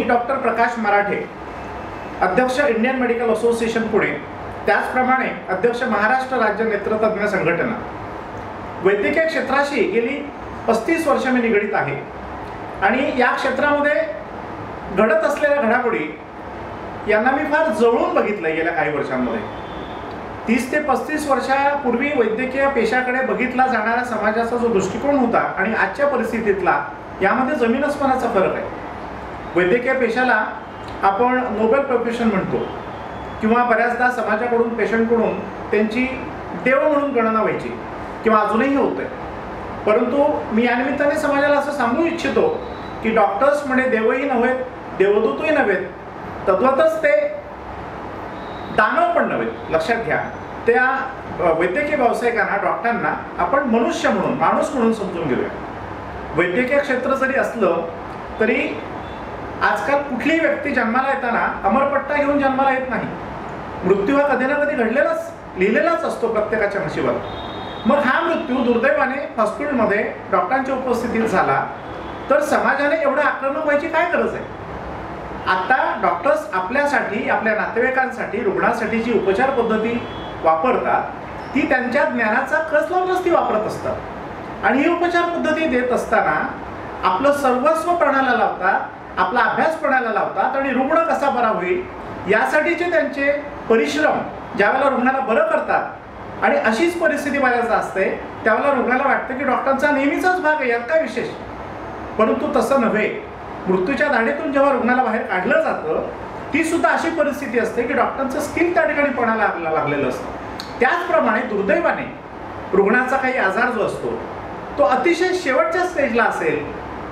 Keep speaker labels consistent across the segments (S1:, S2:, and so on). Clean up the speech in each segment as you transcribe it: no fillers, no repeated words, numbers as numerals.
S1: Doctor प्रकाश मराठे, अध्यक्ष Indian medical association Pune, त्याचप्रमाणे अध्यक्ष महाराष्ट्र राज्य नेत्रतज्ञ संघटना। वैद्यकीय क्षेत्राशी गेली 35 वर्ष मी निगडित आहे आणि या क्षेत्रामध्ये घडत असलेल्या घडामोडी यांना मी फार जवळून बघितलं गेल्या काही वर्षांमध्ये। 30 ते 35 वर्षापूर्वी वैद्यकीय पेशाकडे बघितला जाणारा समाजाचा जो दृष्टिकोन होता आणि आजच्या परिस्थितीतला यामध्ये जमीन आसमानाचा फरक आहे। वैद्यकीय पेशाला आपण नोबेल प्रोफेशन म्हणतो किंवा बऱ्याचदा समाजाकडून पेशंटकडून त्यांची देव म्हणून गणना व्हायची किंवा अजूनही होते। परंतु मी या निमित्ताने समाजाला असं सांगू इच्छितो की डॉक्टर्स म्हणे देवही नव्हेत, देवदूतही नव्हेत, तत्वतच ते दानव पण नव्हेत। लक्षात घ्या, त्या वैद्यकीय व्यावसायिकांना, डॉक्टरांना आपण मनुष्य म्हणून, माणूस म्हणून समजून घेऊया। वैद्यकीय क्षेत्र जरी असलं तरी आजकाल कुठलीही व्यक्ती जन्माला येताना अमरपट्टा घेऊन जन्माला येत नाही। मृत्यू हा कधी ना कधी घडलेलाच, लिहिलेलाच असतो प्रत्येकाच्या नशिबात। मग हा मृत्यू दुर्दैवाने हॉस्पिटलमध्ये डॉक्टरांच्या उपस्थितीत झाला तर समाजाने एवढं आक्रमक व्हायची काय गरज आहे? आता डॉक्टर्स आपल्यासाठी, आपल्या नातेवाईकांसाठी, रुग्णासाठी जी उपचार पद्धती वापरतात ती त्यांच्या ज्ञानाचा कस लावूनच ती वापरत असतात आणि ही उपचार पद्धती देत असताना आपलं सर्वस्व पणाला लावतात, आपला अभ्यास पणाला लावतात आणि रुग्ण कसा बरा होईल यासाठीचे त्यांचे परिश्रम ज्यावेळेला रुग्णाला बरं करतात आणि अशीच परिस्थिती बऱ्याचदा असते त्यावेळेला रुग्णाला वाटतं की डॉक्टरांचा नेहमीचाच भाग आहे, यात काय विशेष। परंतु तसं नव्हे। मृत्यूच्या दाढेतून जेव्हा रुग्णाला बाहेर काढलं जातं ती सुद्धा अशी परिस्थिती असते की डॉक्टरांचं स्किल त्या ठिकाणी पणाला लागलेलं असतं। त्याचप्रमाणे दुर्दैवाने रुग्णाचा काही आजार जो असतो तो अतिशय शेवटच्या स्टेजला असेल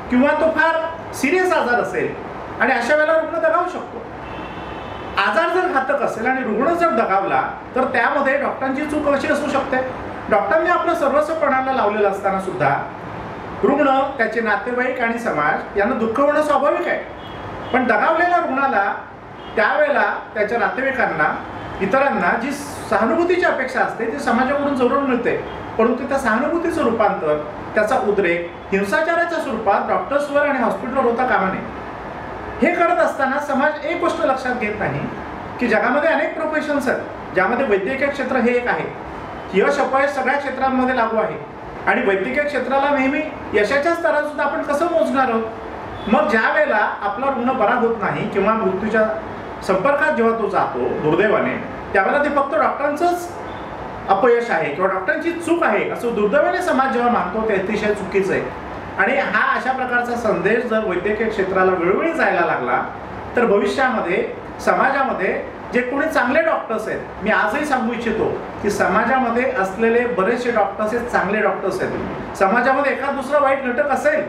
S1: किंवा तो फार सिरियस आजार असेल आणि अशा वेळेला रुग्ण दगावू शकतो। आजार जर घातक असेल आणि रुग्ण जर दगावला तर त्यामध्ये डॉक्टरांची चूक कशी असू शकते? डॉक्टरांनी आपलं सर्वस्व पणाला लावलेलं असताना सुद्धा रुग्ण, त्याचे नातेवाईक आणि समाज यांना दुःख होणं स्वाभाविक आहे। पण दगावलेल्या रुग्णाला त्यावेळेला त्याच्या नातेवाईकांना, इतरांना जी सहानुभूतीची अपेक्षा असते ती समाजाकडून जरूर मिळते, परंतु त्या सहानुभूतीचं रूपांतर, त्याचा उद्रेक हिंसाचाराच्या स्वरूपात डॉक्टर्सवर आणि हॉस्पिटलवर होता कामा नये। हे करत असताना समाज एक गोष्ट लक्षात घेत नाही की जगामध्ये अनेक प्रोफेशन्स आहेत ज्यामध्ये वैद्यकीय क्षेत्र हे एक आहे। यश अपयश सगळ्या क्षेत्रांमध्ये लागू आहे आणि वैद्यकीय क्षेत्राला नेहमी यशाच्या स्तरात सुद्धा आपण कसं मोजणार आहोत? मग ज्या वेळेला आपला रुग्ण बरा होत नाही किंवा मृत्यूच्या संपर्कात जेव्हा तो जातो दुर्दैवाने, त्यावेळेला ते फक्त डॉक्टरांचंच अपयश आहे किंवा डॉक्टरांची चूक आहे असं दुर्दैवाने समाज जेव्हा मानतो ते अतिशय चुकीचं आहे। आणि हा अशा प्रकारचा संदेश जर वैद्यकीय क्षेत्राला वेळोवेळी जायला लागला तर भविष्यामध्ये समाजामध्ये जे कोणी चांगले डॉक्टर्स आहेत, मी आजही सांगू इच्छितो की समाजामध्ये असलेले बरेचसे डॉक्टर्स हे चांगले डॉक्टर्स आहेत। समाजामध्ये एखाद दुसरा वाईट घटक असेल,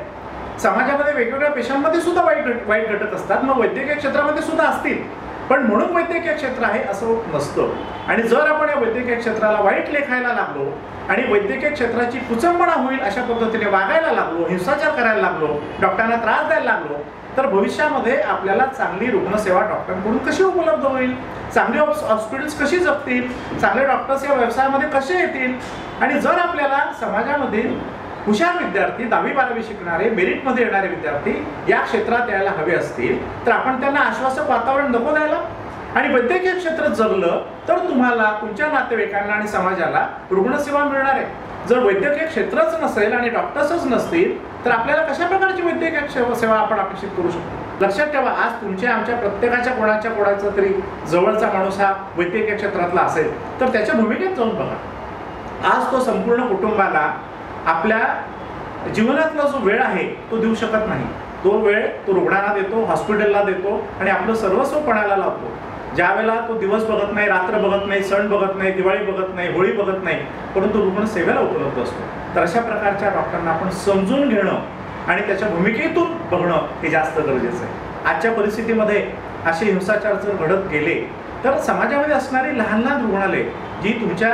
S1: समाजामध्ये वेगवेगळ्या पेशांमध्ये सुद्धा वाईट घटक असतात, मग वैद्यकीय क्षेत्रामध्ये सुद्धा असतील, पण म्हणून वैद्यकीय क्षेत्र आहे असं नसतं। आणि जर आपण या वैद्यकीय क्षेत्राला वाईट लेखायला लागलो आणि वैद्यकीय क्षेत्राची कुचंबणा होईल अशा पद्धतीने वागायला लागलो, हिंसाचार करायला लागलो, डॉक्टरांना त्रास द्यायला लागलो तर भविष्यामध्ये आपल्याला चांगली रुग्णसेवा डॉक्टरांकडून कशी उपलब्ध होईल, चांगली हॉस्पिटल्स कशी जगतील, चांगले डॉक्टर्स या व्यवसायामध्ये कसे येतील? आणि जर आपल्याला समाजामधील हुशार विद्यार्थी, 10वी-12वी शिकणारे, मेरिटमध्ये येणारे विद्यार्थी या क्षेत्रात यायला हवे असतील तर आपण त्यांना आश्वासक वातावरण नको द्यायला। आणि वैद्यकीय क्षेत्र जगलं तर तुम्हाला, तुमच्या नातेवाईकांना आणि समाजाला रुग्णसेवा मिळणार आहे। जर वैद्यकीय क्षेत्रच नसेल आणि डॉक्टर्सच नसतील तर आपल्याला कशा प्रकारची वैद्यकीय सेवा आपण अपेक्षित करू शकतो? लक्षात ठेवा, आज तुमच्या आमच्या प्रत्येकाच्या कोणाचा तरी जवळचा माणूस हा वैद्यकीय क्षेत्रातला असेल तर त्याच्या भूमिकेत जाऊन बघा। आज तो संपूर्ण कुटुंबाला आपल्या जीवनातला जो वेळ आहे तो देऊ शकत नाही। तो वेळ तो रुग्णांना देतो, हॉस्पिटलला देतो आणि आपलं सर्वस्व पणाला लावतो। ज्या वेळेला तो दिवस बघत नाही, रात्र बघत नाही, सण बघत नाही, दिवाळी बघत नाही, होळी बघत नाही, परंतु रुग्ण सेवेला उपलब्ध असतो। तर अशा प्रकारच्या डॉक्टरांना आपण समजून घेणं आणि त्याच्या भूमिकेतून बघणं हे जास्त गरजेचं आहे। आजच्या परिस्थितीमध्ये असे हिंसाचार जर घडत गेले तर समाजामध्ये असणारी लहान लहान रुग्णालय जी तुमच्या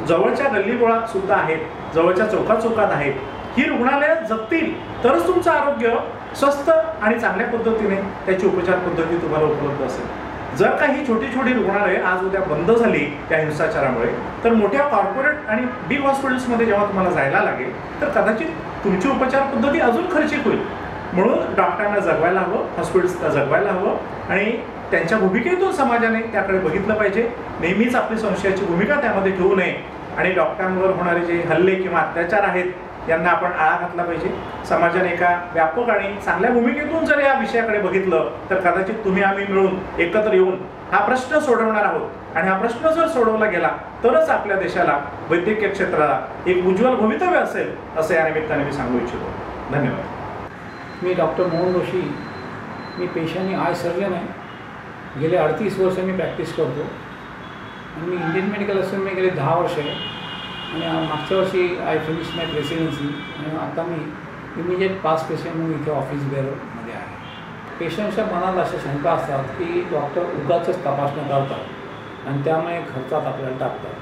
S1: जवळच्या गल्लीबोळात सुद्धा आहेत, जवळच्या चौकात आहेत, ही रुग्णालय जगतील तरच तुमचं आरोग्य स्वस्थ आणि चांगल्या पद्धतीने त्याची उपचार पद्धती तुम्हाला उपलब्ध असेल। जर का ही छोटी छोटी रुग्णालये आज उद्या बंद झाली त्या हिंसाचारामुळे तर मोठ्या कॉर्पोरेट आणि बिग हॉस्पिटल्समध्ये जेव्हा तुम्हाला जायला लागेल तर कदाचित तुमची उपचार पद्धती अजून खर्चिक होईल। म्हणून डॉक्टरांना जगवायला हवं, हॉस्पिटल्सला जगवायला हवं आणि त्यांच्या भूमिकेतून समाजाने त्याकडे बघितलं पाहिजे. नेहमीच आपली संशयाची भूमिका त्यामध्ये ठेवू नये आणि डॉक्टरांवर होणारे जे हल्ले किंवा अत्याचार आहेत यांना आपण आळा घातला पाहिजे. समाजाने एका व्यापक आणि चांगल्या भूमिकेतून जर या विषयाकडे बघितलं तर कदाचित तुम्ही आम्ही मिळून एकत्र येऊन हा प्रश्न सोडवणार आहोत आणि हा प्रश्न जर सोडवला गेला तरच आपल्या देशाला, वैद्यकीय क्षेत्राला एक उज्ज्वल भवितव्य असेल असं या निमित्ताने मी सांगू इच्छितो. धन्यवाद.
S2: मी डॉक्टर मोहन जोशी, मी पेशाने आय सर्जन आहे. गेले 38 वर्ष मी प्रॅक्टिस करतो आणि मी इंडियन मेडिकल असोसिएशनमध्ये गेले 10 वर्ष आहे आणि मागच्या वर्षी आय फिनिश माय प्रेसिडेन्सी आणि आता मी इमिजिएट पास पेशंट म्हणून इथे ऑफिस बेअरमध्ये आहे. पेशंटच्या मनात अशा शंका असतात की डॉक्टर उगाचच तपासण्या करतात आणि त्यामुळे खर्चात आपल्याला टाकतात.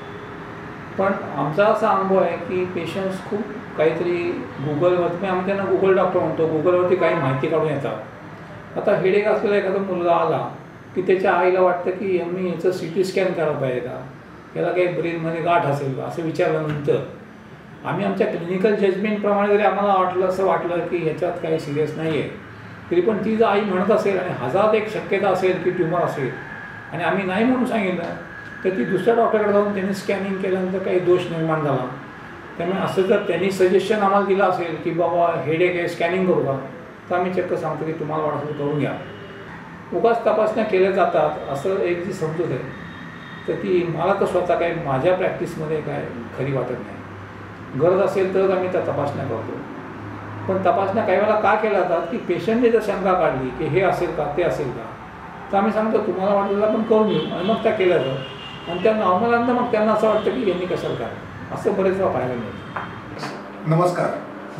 S2: पण आमचा असा अनुभव आहे की पेशंट्स खूप काहीतरी गुगलवरती, आम्ही त्यांना गुगल डॉक्टर म्हणतो, गुगलवरती काही माहिती काढून येतात. आता हेडेक असलेला एखादा मुलगा आला की त्याच्या आईला वाटतं की मी याचं CT स्कॅन करायला पाहिजे का, याला काही ब्रेनमध्ये गाठ असेल का असं विचारल्यानंतर आम्ही आमच्या क्लिनिकल जजमेंटप्रमाणे जरी आम्हाला असं वाटलं की ह्याच्यात काही सिरियस नाही आहे, तरी पण ती जर आई म्हणत असेल आणि 1000 एक शक्यता असेल की ट्युमर असेल आणि आम्ही नाही म्हणून सांगितलं तर ती दुसऱ्या डॉक्टरकडे जाऊन त्यांनी स्कॅनिंग केल्यानंतर काही दोष निर्माण झाला. त्यामुळे असं जर त्यांनी सजेशन आम्हाला दिलं असेल की बाबा हेडेक आहे स्कॅनिंग करू का, तर आम्ही चक्क सांगतो की तुम्हाला वाटतं करून घ्या. उगाच तपासण्या केल्या जातात असं एक जी समजूत आहे तर ती मला तर स्वतः काय माझ्या प्रॅक्टिसमध्ये काय खरी वाटत नाही. गरज असेल तरच आम्ही त्या तपासण्या करतो. पण तपासण्या काही वेळेला का केल्या जातात की पेशंटने जर शंका काढली की हे असेल का ते असेल का, तर आम्ही सांगतो तुम्हाला वाटलं आपण करून घेऊ आणि मग त्या केल्या जातात आणि त्या नॉर्मलांना मग त्यांना असं वाटतं की यांनी कशाला काय, असं बरेच वेळा पाहायला मिळतं.
S3: नमस्कार,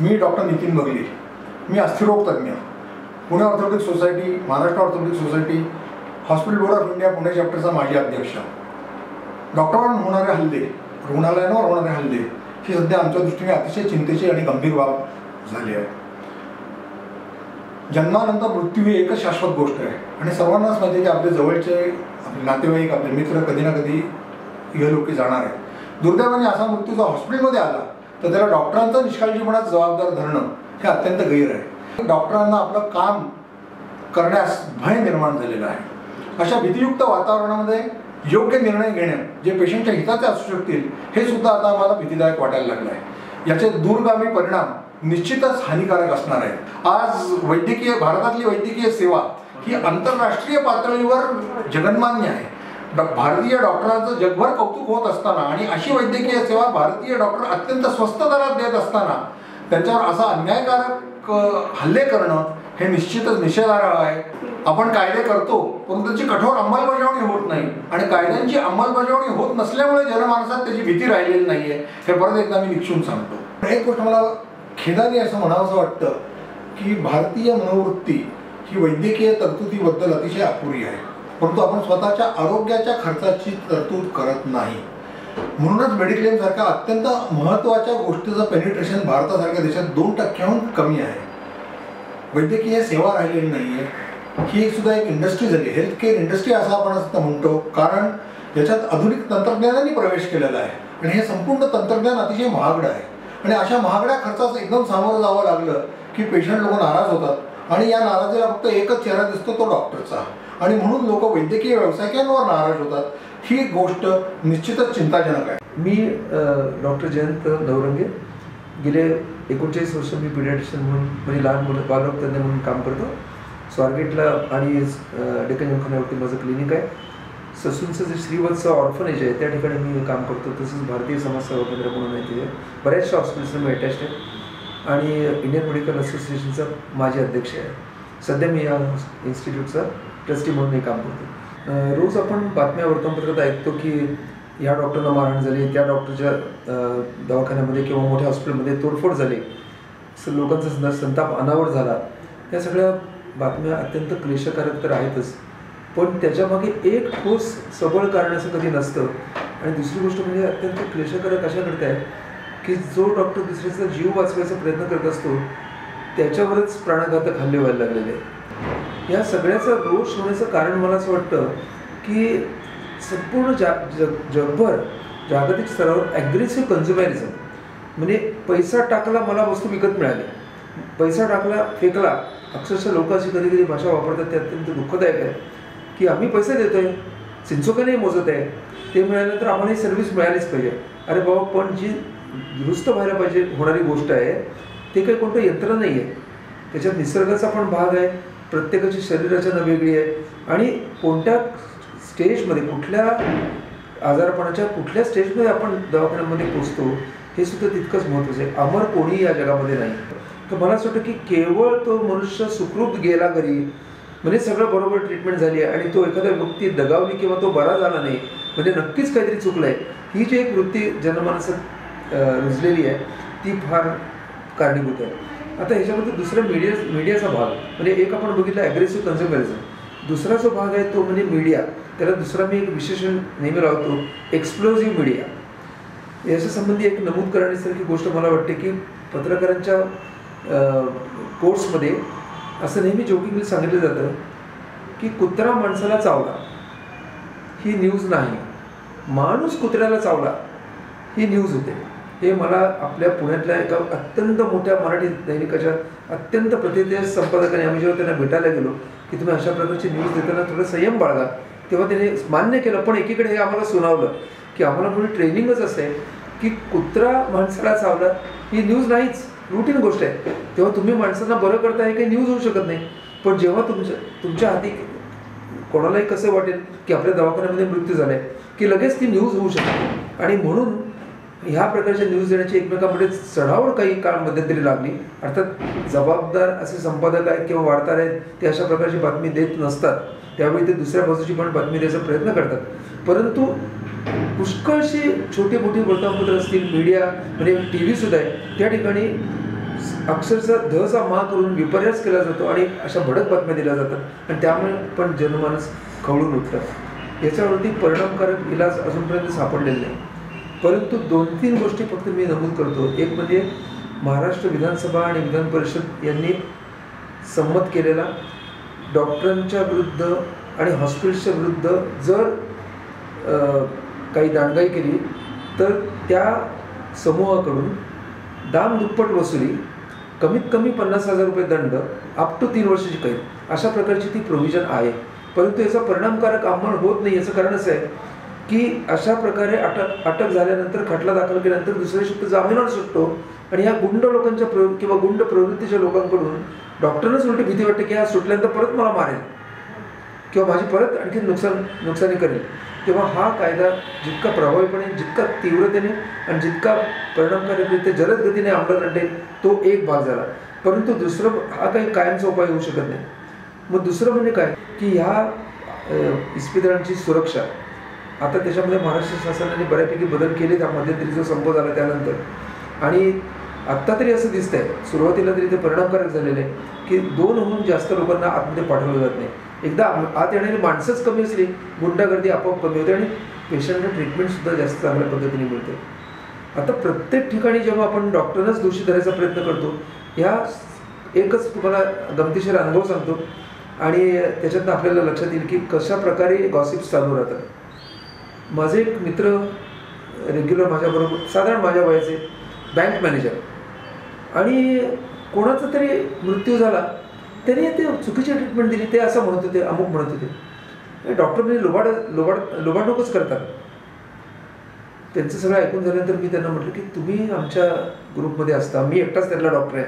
S3: मी डॉक्टर नितीन बगले. मी अस्थिरोग तज्ज्ञ, Pune orthopaedic society, Maharashtra orthopaedic society, hospital board of India Pune चॅप्टरचा माजी अध्यक्ष. डॉक्टरांवर होणारे हल्ले, रुग्णालयांवर होणारे हल्ले ही सध्या आमच्या दृष्टीने अतिशय चिंतेची आणि गंभीर बाब झाली आहे. जन्मानंतर मृत्यू ही एकच शाश्वत गोष्ट आहे आणि सर्वांनाच माहिती आहे की आपले जवळचे, आपले नातेवाईक, आपले मित्र कधी ना कधी इहलोकी जाणार आहे. दुर्दैवाने असा मृत्यू जर हॉस्पिटलमध्ये आला तर त्याला डॉक्टरांचा निष्काळजीपणा जबाबदार धरणं हे अत्यंत गैर आहे. डॉक्टरांना आपलं काम करण्यास भय निर्माण झालेला आहे. अशा भीतियुक्त वातावरणामध्ये योग्य निर्णय घेणं जे पेशंटच्या हिताचे असू शकतील हे सुद्धा आता आम्हाला भीतीदायक वाटायला लागलं आहे. याचे दूरगामी परिणाम निश्चितच हानिकारक असणार आहेत. आज भारतातली वैद्यकीय सेवा ही आंतरराष्ट्रीय पातळीवर जगन्मान्य आहे. भारतीय डॉक्टरांचं जगभर कौतुक होत असताना आणि अशी वैद्यकीय सेवा भारतीय डॉक्टर अत्यंत स्वस्त दरात देत असताना त्यांच्यावर असा अन्यायकारक हल्ले करणं हे निश्चितच निषेधार्ह आहे. आपण कायदे करतो पण त्याची कठोर अंमलबजावणी होत नाही आणि कायद्यांची अंमलबजावणी होत नसल्यामुळे जनमानसात त्याची भीती राहिलेली नाही आहे हे परत एकदा मी निक्षून सांगतो. एक गोष्ट मला खेदाने असं म्हणावंसं वाटतं की भारतीय मनोवृत्ती ही वैद्यकीय तरतुदीबद्दल अतिशय अपुरी आहे, परंतु आपण स्वतःच्या आरोग्याच्या खर्चाची तरतूद करत नाही. म्हणूनच मेडिक्लेम सारख्या अत्यंत महत्त्वाच्या गोष्टीचं पेनिट्रेशन भारतासारख्या देशात 2% कमी आहे. वैद्यकीय सेवा राहिलेली नाही आहे. ही सुद्धा एक इंडस्ट्री झाली, हेल्थ केअर इंडस्ट्री असं आपण असं म्हणतो, कारण याच्यात आधुनिक तंत्रज्ञानाने प्रवेश केलेला आहे आणि हे संपूर्ण तंत्रज्ञान अतिशय महागडं आहे आणि अशा महागड्या खर्चाचं एकदम सामोरं जावं लागलं की पेशंट लोक नाराज होतात आणि या नाराजीला फक्त एकच चेहरा दिसतो तो डॉक्टरचा आणि म्हणून लोक वैद्यकीय व्यावसायिकांवर नाराज होतात. ही गोष्ट निश्चितच चिंताजनक आहे.
S4: मी डॉक्टर जयंत नवरंगे, गेले 39 वर्ष मी पिडियाट्रिशियन म्हणून म्हणजे लहान मुलं बालरोग तज्ञ म्हणून काम करतो. स्वारगेटला आणि डेक्कन जिमखान्यावरती माझं क्लिनिक आहे. ससूनचं जे श्रीवत्स ऑर्फनेज आहे त्या ठिकाणी मी काम करतो. तसंच भारतीय समाजसेवा केंद्र म्हणून आहे तिथे बऱ्याचशा हॉस्पिटल्सला मी अटॅच्ड आहे आणि इंडियन मेडिकल असोसिएशनचा माजी अध्यक्ष आहे. सध्या मी या इन्स्टिट्यूटचा ट्रस्टी म्हणूनही काम करतो. रोज आपण बातम्या वर्तमानपत्रात ऐकतो की या डॉक्टरना मारहाण झाली, त्या डॉक्टरच्या दवाखान्यामध्ये किंवा मोठ्या हॉस्पिटलमध्ये तोडफोड झाली, लोकांचा संताप अनावर झाला. या सगळ्या बातम्या अत्यंत क्लेशकारक तर आहेतच, पण त्याच्यामागे एक ठोस सबळ कारण असं कधी नसतं. आणि दुसरी गोष्ट म्हणजे अत्यंत क्लेशकारक अशा घडत आहे की जो डॉक्टर दुसऱ्याचा जीव वाचवायचा प्रयत्न करत असतो त्याच्यावरच प्राणघातक हल्ले व्हायला लागलेले आहेत. या सगळ्याचा रोष होण्याचं कारण मला असं वाटतं की संपूर्ण जगभर जागतिक स्तरावर ॲग्रेसिव्ह कन्झ्युमरिझम म्हणजे पैसा टाकला मला वस्तू विकत मिळाली, पैसा टाकला फेकला अक्षरशः लोक अशी कधी कधी भाषा वापरतात ते अत्यंत दुःखदायक आहे की आम्ही पैसे देतोय, सिंचोकाने मोजत आहे, ते मिळाल्यानंतर आम्हाला ही सर्व्हिस मिळालीच पाहिजे. अरे बाबा, पण जी दुरुस्त व्हायला पाहिजे होणारी गोष्ट आहे ते काही कोणतं यंत्र नाही आहे. त्याच्यात निसर्गाचा पण भाग आहे, प्रत्येकाची शरीररचना वेगळी आहे आणि कोणत्या स्टेजमध्ये, कुठल्या आजारपणाच्या कुठल्या स्टेजमध्ये आपण दवाखान्यामध्ये पोचतो हे सुद्धा तितकंच महत्त्वाचं आहे. अमर कोणी या जगामध्ये नाही. तर मला असं वाटतं की केवळ तो मनुष्य सुखरूप गेला घरी म्हणजे सगळं बरोबर ट्रीटमेंट झाली आहे आणि तो एखाद्या व्यक्ती दगावली किंवा तो बरा झाला नाही म्हणजे नक्कीच काहीतरी चुकलं आहे, ही जी एक वृत्ती जनमानसात रुजलेली आहे ती फार कारणीभूत आहे. आता ह्याच्यामध्ये दुसरा मीडियाचा भाग म्हणजे एक आपण बघितलं ॲग्रेसिव्ह कन्झ्युमरिझम, दुसरा जो भाग आहे तो म्हणजे मीडिया. त्याला दुसरा मी एक विशेषण नेहमी लावतो, एक्सप्लोजिव्ह मीडिया. याच्या संबंधी एक नमूद करण्यासारखी गोष्ट मला वाटते की पत्रकारांच्या कोर्समध्ये असं नेहमी जोकिंगली सांगितलं जातं की कुत्रा माणसाला चावला ही न्यूज नाही, माणूस कुत्र्याला चावला ही न्यूज होते. हे मला आपल्या पुण्यातल्या एका अत्यंत मोठ्या मराठी दैनिकाच्या अत्यंत प्रतिष्ठित संपादकाने, आम्ही जेव्हा त्यांना भेटायला गेलो की तुम्ही अशा प्रकारची न्यूज देताना थोडं संयम बाळगा, तेव्हा त्याने मान्य केलं. पण एकीकडे हे आम्हाला सुनावलं की आम्हाला पुढे ट्रेनिंगच असते की कुत्रा माणसाला चावला ही न्यूज नाहीच, रुटीन गोष्ट आहे. तेव्हा तुम्ही माणसांना बरं करताय काही न्यूज होऊ शकत नाही. पण जेव्हा तुमच्या हाती कोणालाही कसं वाटेल की आपल्या दवाखान्यामध्ये मृत्यू झाला आहे की लगेच ती न्यूज होऊ शकते. आणि म्हणून ह्या प्रकारच्या न्यूज देण्याची एकमेकांमध्ये चढावड काही काळ मध्यंतरी लागली. अर्थात जबाबदार असे संपादक आहेत किंवा वार्ताहर आहेत ते अशा प्रकारची बातमी देत नसतात, त्यावेळी ते दुसऱ्या बाजूची पण बातमी द्यायचा प्रयत्न करतात. परंतु पुष्कळशी छोटी मोठी वर्तमानपत्र असतील, मीडिया म्हणजे टी व्ही सुद्धा आहे, त्या ठिकाणी अक्षरशः धचा मा करून विपर्यास केला जातो आणि अशा भडक बातम्या दिल्या जातात आणि त्यामुळे पण जनमानस खवळून उठतात. याच्यावरती परिणामकारक इलाज अजूनपर्यंत सापडलेला नाही. परंतु 2-3 गोष्टी फक्त मी नमूद करतो. एक म्हणजे महाराष्ट्र विधानसभा आणि विधान परिषद यांनी संमत केलेला डॉक्टरांच्या विरुद्ध आणि हॉस्पिटलच्या विरुद्ध जर काही दांडगाई केली तर त्या समूहाकडून दाम दुप्पट वसुली, कमीत कमी 50,000 रुपये दंड, अप टू 3 वर्षाची कैद, अशा प्रकारची ती प्रोव्हिजन आहे. परंतु याचा परिणामकारक अंमल होत नाही. याचं कारण असं आहे की अशा प्रकारे अटक झाल्यानंतर खटला दाखल केल्यानंतर दुसऱ्या दिवशी जामिनावर सुटतो आणि ह्या गुंड लोकांच्या किंवा गुंड प्रवृत्तीच्या लोकांकडून डॉक्टरनाच उलटी भीती वाटते की हा सुटल्यानंतर परत मला मारेल किंवा माझी परत आणखी नुकसानी करेल. तेव्हा हा कायदा जितका प्रभावीपणे, जितका तीव्रतेने आणि जितका परिणामकारकरित्या जलद गतीने अंमलात आणेल तो एक भाग झाला. परंतु दुसरं, हा काही कायमचा उपाय होऊ शकत नाही. मग दुसरं म्हणजे काय की ह्या इस्पितळांची सुरक्षा, आता त्याच्यामध्ये महाराष्ट्र शासनाने बऱ्यापैकी बदल केले त्या मध्यंतरी जो संप झाला त्यानंतर. आणि आत्ता तरी असं दिसतंय, सुरुवातीला तरी ते परिणामकारक झालेले आहे की 2हून जास्त लोकांना आतमध्ये पाठवलं जात नाही. एकदा आत येणारी माणसंच कमी असली, गुंडागर्दी आपोआप कमी होते आणि पेशंटला ट्रीटमेंटसुद्धा जास्त चांगल्या पद्धतीने मिळते. आता प्रत्येक ठिकाणी जेव्हा आपण डॉक्टरनाच दोषी धरायचा प्रयत्न करतो, ह्या एकच तुम्हाला गमतीशीर अनुभव सांगतो आणि त्याच्यातनं आपल्याला लक्षात येईल की कशा प्रकारे गॉसिप्स चालू राहतात. माझे एक मित्र रेग्युलर माझ्याबरोबर साधारण माझ्या वयाचे बँक मॅनेजर आणि कोणाचा तरी मृत्यू झाला, त्याने ते चुकीची ट्रीटमेंट दिली, ते असं म्हणत होते, अमुक म्हणत होते. डॉक्टर म्हणजे लोबाडणूकच करतात. त्यांचं सगळं ऐकून झाल्यानंतर मी त्यांना म्हटलं की तुम्ही आमच्या ग्रुपमध्ये असता, मी एकटाच त्यातला डॉक्टर आहे,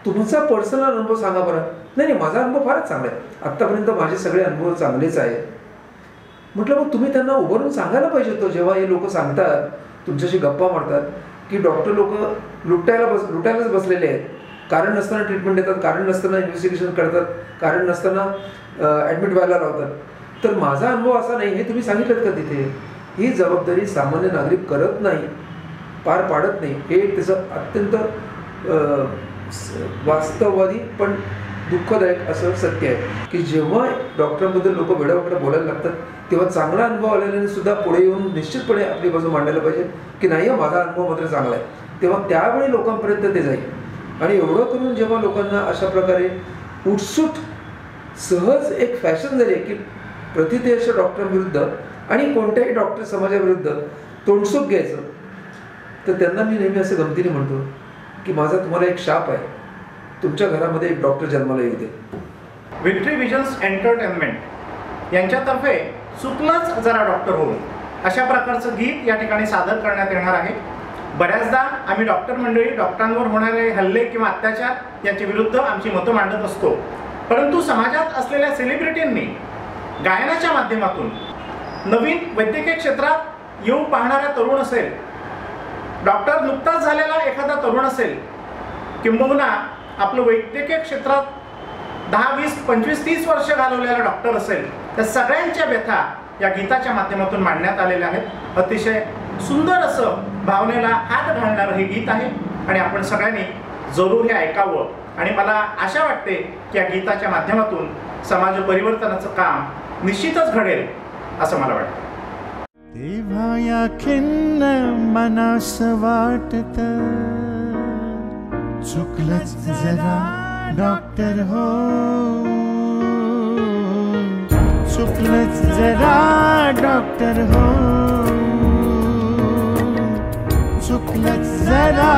S4: तुमचा पर्सनल अनुभव सांगा बरं. नाही, माझा अनुभव फारच चांगला आहे, आत्तापर्यंत माझे सगळे अनुभव चांगलेच आहेत. म्हटलं मग तुम्ही त्यांना उभारून सांगायला पाहिजे होतं. जेव्हा हे लोक सांगतात, तुमच्याशी गप्पा मारतात की डॉक्टर लोक लुटायलाच बसलेले आहेत, कारण नसताना ट्रीटमेंट देतात, कारण नसताना इन्व्हेस्टिगेशन करतात, कारण नसताना ॲडमिट व्हायला लावतात, तर माझा अनुभव असा नाही हे तुम्ही सांगितलं का तिथे? ही जबाबदारी सामान्य नागरिक करत नाही, पार पाडत नाही. हे त्याचं अत्यंत वास्तववादी पण दुःखदायक असं सत्य आहे की जेव्हा डॉक्टरांबद्दल लोक वेडावाकडे बोलायला लागतात तेव्हा चांगला अनुभव आलेल्याने सुद्धा पुढे येऊन निश्चितपणे आपली बाजू मांडायला पाहिजे की नाही, माझा अनुभव मात्र चांगला आहे. तेव्हा त्यावेळी लोकांपर्यंत ते जाईल. आणि एवढं करून जेव्हा लोकांना अशा प्रकारे उठसूट सहज एक फॅशन झाली की प्रतिदेश डॉक्टरांविरुद्ध आणि कोणत्याही डॉक्टर समाजाविरुद्ध तोंडसूक घ्यायचं, तर त्यांना मी नेहमी असं गमतीने म्हणतो की माझा तुम्हाला एक शाप आहे, तुमच्या घरामध्ये एक डॉक्टर जन्माला येते.
S1: व्हिक्टरी विजन्स एंटरटेनमेंट यांच्यातर्फे चुकलंच जरा डॉक्टर होऊन अशा प्रकारचं गीत या ठिकाणी सादर करण्यात येणार आहे. बऱ्याचदा आम्ही डॉक्टर मंडळी डॉक्टरांवर होणारे हल्ले किंवा अत्याचार याच्या विरुद्ध आमची मतं मांडत असतो, परंतु समाजात असलेल्या सेलिब्रिटींनी गायनाच्या माध्यमातून नवीन वैद्यकीय क्षेत्रात येऊ पाहणारा तरुण असेल, डॉक्टर नुकताच झालेला एखादा तरुण असेल, किंबहुना आपलं वैद्यकीय क्षेत्रात 10, 20, 25, 30 वर्ष घालवलेला डॉक्टर असेल, त्या सगळ्यांच्या व्यथा या गीताच्या माध्यमातून मांडण्यात आलेल्या आहेत. अतिशय सुंदर असं भावनेला हात घालणारं हे गीत आहे आणि आपण सगळ्यांनी जरूर हे ऐकावं. आणि मला आशा वाटते की या गीताच्या माध्यमातून समाज परिवर्तनाचं काम निश्चितच घडेल असं मला वाटतं.
S5: तेव्हा या खिन्न मनास वाटत चुकलंच जरा डॉक्टर हो, चुकलंच जरा डॉक्टर हो, चुकलंच जरा